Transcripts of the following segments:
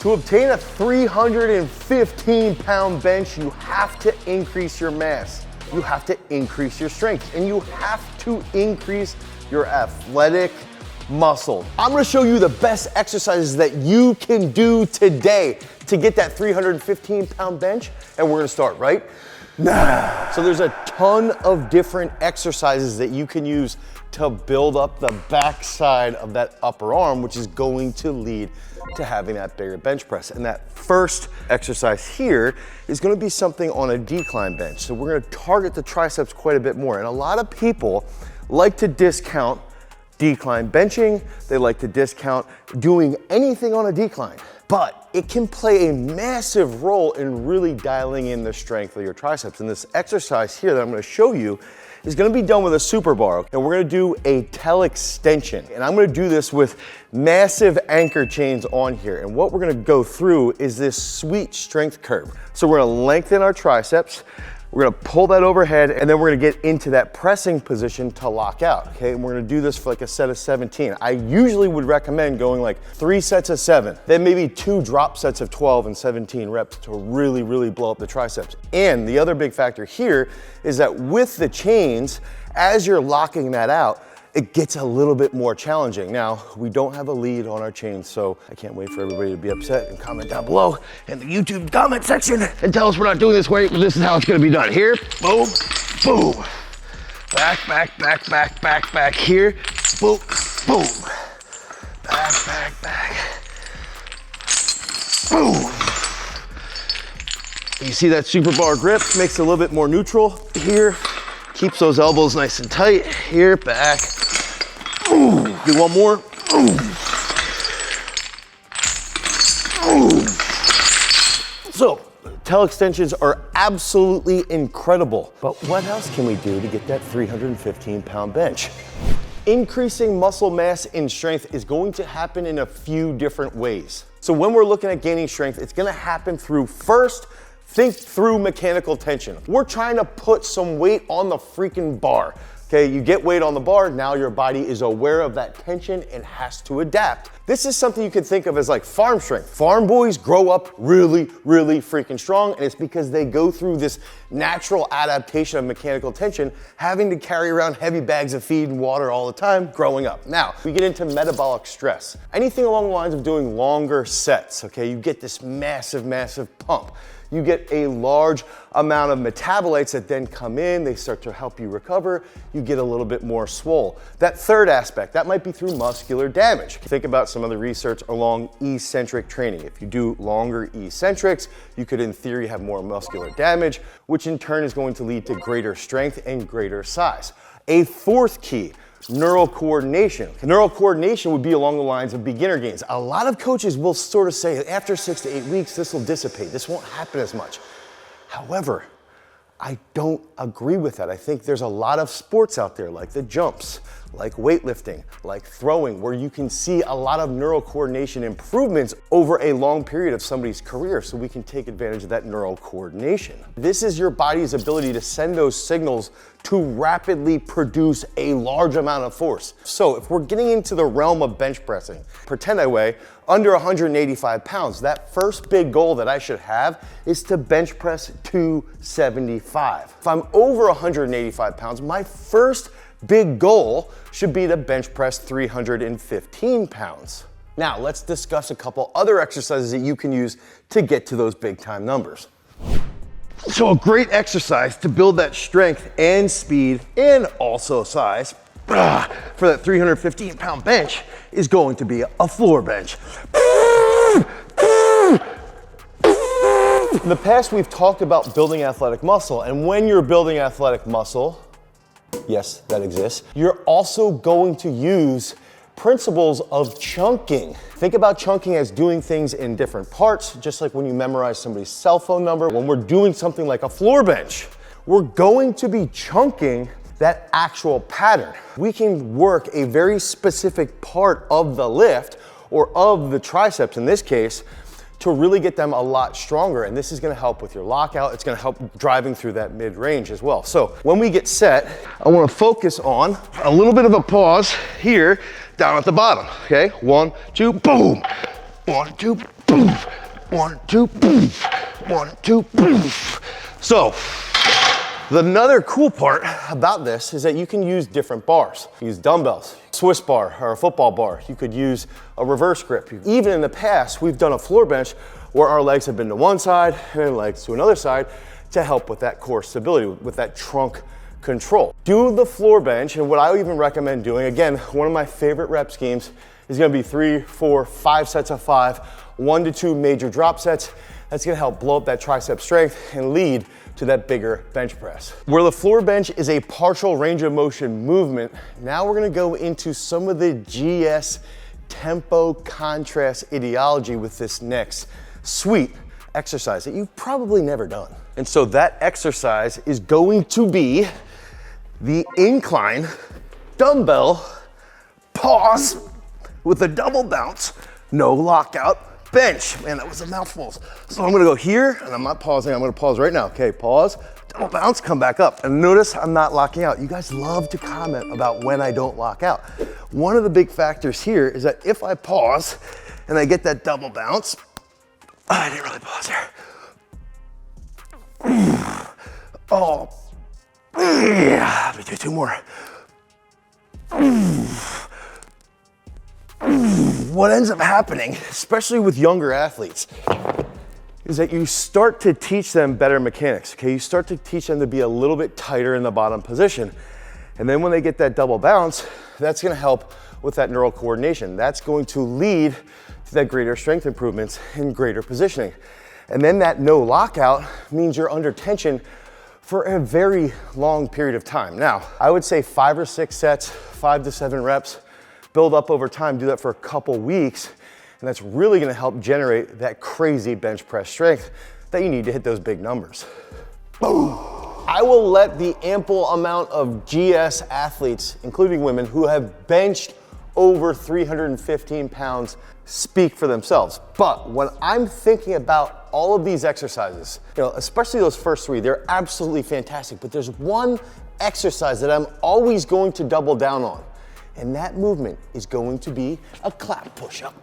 To obtain a 315-pound bench, you have to increase your mass. You have to increase your strength, and you have to increase your athletic muscle. I'm gonna show you the best exercises that you can do today to get that 315-pound bench, and we're gonna start right now. So there's a ton of different exercises that you can use to build up the backside of that upper arm, which is going to lead to having that bigger bench press. And that first exercise here is gonna be something on a decline bench. So we're gonna target the triceps quite a bit more. And a lot of people like to discount decline benching. They like to discount doing anything on a decline, but it can play a massive role in really dialing in the strength of your triceps. And this exercise here that I'm gonna show you is gonna be done with a super bar. And we're gonna do a Telle extension. And I'm gonna do this with massive anchor chains on here. And what we're gonna go through is this sweet strength curve. So we're gonna lengthen our triceps, we're gonna pull that overhead, and then we're gonna get into that pressing position to lock out, okay? And we're gonna do this for like a set of 17. I usually would recommend going like 3 sets of 7, then maybe 2 drop sets of 12 and 17 reps to really, really blow up the triceps. And the other big factor here is that with the chains, as you're locking that out, it gets a little bit more challenging. Now, we don't have a lead on our chains, so I can't wait for everybody to be upset and comment down below in the YouTube comment section and tell us we're not doing this right, but this is how it's gonna be done. Here, boom, boom. Back, back, back, back, back, back. Here, boom, boom. Back, back, back. Boom. You see that super bar grip? Makes it a little bit more neutral. Here, keeps those elbows nice and tight. Here, back. Ooh. Do one more. Ooh. Ooh. So, Telle extensions are absolutely incredible. But what else can we do to get that 315-pound bench? Increasing muscle mass and strength is going to happen in a few different ways. So when we're looking at gaining strength, it's gonna happen through first, think through mechanical tension. We're trying to put some weight on the freaking bar. Okay, you get weight on the bar, now your body is aware of that tension and has to adapt. This is something you can think of as like farm strength. Farm boys grow up really, really freaking strong, and it's because they go through this natural adaptation of mechanical tension, having to carry around heavy bags of feed and water all the time growing up. Now, we get into metabolic stress. Anything along the lines of doing longer sets, okay, you get this massive, massive pump. You get a large amount of metabolites that then come in, they start to help you recover, you get a little bit more swole. That third aspect, that might be through muscular damage. Think about some of the research along eccentric training. If you do longer eccentrics, you could in theory have more muscular damage, which in turn is going to lead to greater strength and greater size. A fourth key, neural coordination. Neural coordination would be along the lines of beginner gains. A lot of coaches will sort of say after 6 to 8 weeks, this will dissipate. This won't happen as much. However, I don't agree with that. I think there's a lot of sports out there like the jumps, like weightlifting, like throwing, where you can see a lot of neural coordination improvements over a long period of somebody's career, so we can take advantage of that neural coordination. This is your body's ability to send those signals to rapidly produce a large amount of force. So if we're getting into the realm of bench pressing, pretend I weigh under 185 pounds. That first big goal that I should have is to bench press 275. If I'm over 185 pounds, my first big goal should be to bench press 315 pounds. Now, let's discuss a couple other exercises that you can use to get to those big time numbers. So a great exercise to build that strength and speed and also size for that 315-pound bench is going to be a floor bench. In the past, we've talked about building athletic muscle, and when you're building athletic muscle, yes, that exists, you're also going to use principles of chunking. Think about chunking as doing things in different parts, just like when you memorize somebody's cell phone number. When we're doing something like a floor bench, we're going to be chunking that actual pattern. We can work a very specific part of the lift or of the triceps in this case to really get them a lot stronger. And this is gonna help with your lockout. It's gonna help driving through that mid-range as well. So when we get set, I wanna focus on a little bit of a pause here down at the bottom, okay? 1, 2, boom. 1, 2, boom. 1, 2, boom. 1, 2, boom. So, another cool part about this is that you can use different bars. Use dumbbells, Swiss bar or a football bar. You could use a reverse grip. Even in the past, we've done a floor bench where our legs have been to one side and then legs to another side to help with that core stability, with that trunk control. Do the floor bench, and what I even recommend doing, again, one of my favorite rep schemes is gonna be 3, 4, 5 sets of 5, 1 to 2 major drop sets. That's gonna help blow up that tricep strength and lead to that bigger bench press. Where the floor bench is a partial range of motion movement, now we're gonna go into some of the GS tempo contrast ideology with this next sweet exercise that you've probably never done. And so that exercise is going to be the incline dumbbell pause with a double bounce, no lockout bench. Man, that was a mouthful. So I'm gonna go here, and I'm not pausing, I'm gonna pause right now. Okay, pause, double bounce, come back up. And notice I'm not locking out. You guys love to comment about when I don't lock out. One of the big factors here is that if I pause and I get that double bounce, I didn't really pause there. Oh, yeah, let me do 2 more. What ends up happening, especially with younger athletes, is that you start to teach them better mechanics, okay? You start to teach them to be a little bit tighter in the bottom position. And then when they get that double bounce, that's gonna help with that neural coordination. That's going to lead to that greater strength improvements and greater positioning. And then that no lockout means you're under tension for a very long period of time. Now, I would say 5 or 6 sets, 5 to 7 reps, build up over time, do that for a couple weeks, and that's really gonna help generate that crazy bench press strength that you need to hit those big numbers. Boom. I will let the ample amount of GS athletes, including women, who have benched over 315 pounds speak for themselves. But when I'm thinking about all of these exercises, you know, especially those first 3, they're absolutely fantastic, but there's one exercise that I'm always going to double down on. And that movement is going to be a clap push-up.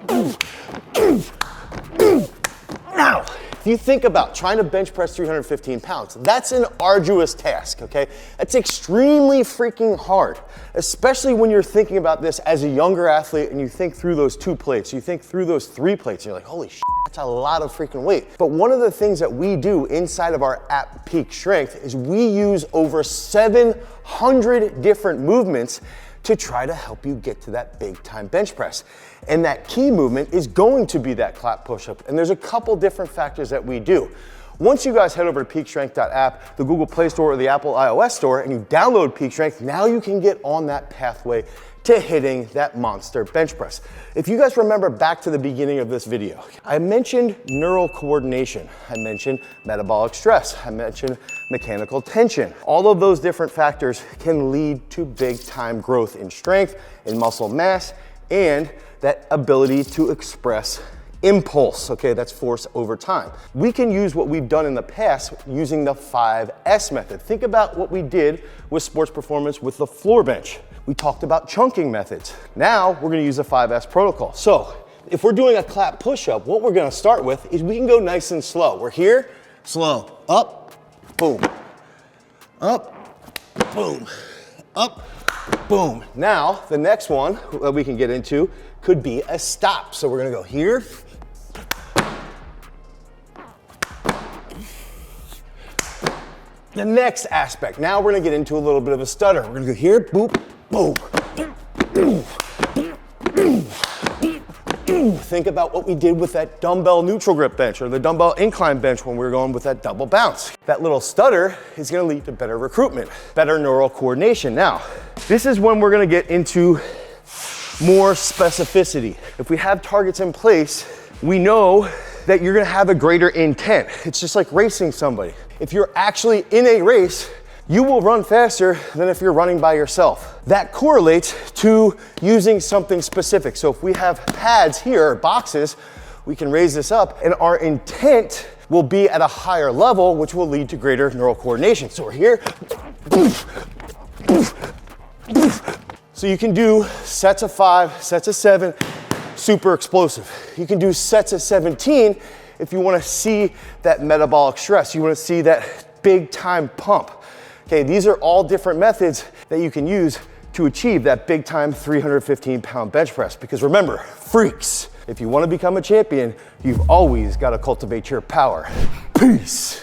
Now, if you think about trying to bench press 315 pounds, that's an arduous task, okay? That's extremely freaking hard, especially when you're thinking about this as a younger athlete and you think through those 2 plates, you think through those 3 plates, and you're like, holy shit, that's a lot of freaking weight. But one of the things that we do inside of our app Peak Strength is we use over 700 different movements to try to help you get to that big time bench press. And that key movement is going to be that clap push-up. And there's a couple different factors that we do. Once you guys head over to peakstrength.app, the Google Play Store or the Apple iOS Store, and you download Peak Strength, now you can get on that pathway to hitting that monster bench press. If you guys remember back to the beginning of this video, I mentioned neural coordination. I mentioned metabolic stress. I mentioned mechanical tension. All of those different factors can lead to big time growth in strength, in muscle mass, and that ability to express impulse, okay, that's force over time. We can use what we've done in the past using the 5S method. Think about what we did with sports performance with the floor bench. We talked about chunking methods. Now we're gonna use the 5S protocol. So if we're doing a clap push-up, what we're gonna start with is we can go nice and slow. We're here, slow, up, boom, up, boom, up, boom. Now, the next one that we can get into could be a stop. So we're gonna go here, the next aspect, now we're gonna get into a little bit of a stutter. We're gonna go here, boop, boom. Think about what we did with that dumbbell neutral grip bench or the dumbbell incline bench when we were going with that double bounce. That little stutter is gonna lead to better recruitment, better neural coordination. Now, this is when we're gonna get into more specificity. If we have targets in place, we know that you're gonna have a greater intent. It's just like racing somebody. If you're actually in a race, you will run faster than if you're running by yourself. That correlates to using something specific. So if we have pads here, or boxes, we can raise this up and our intent will be at a higher level, which will lead to greater neural coordination. So we're here. So you can do sets of 5, sets of 7, super explosive. You can do sets of 17 if you wanna see that metabolic stress. You wanna see that big time pump. Okay, these are all different methods that you can use to achieve that big time 315-pound bench press. Because remember, freaks, if you wanna become a champion, you've always gotta cultivate your power. Peace.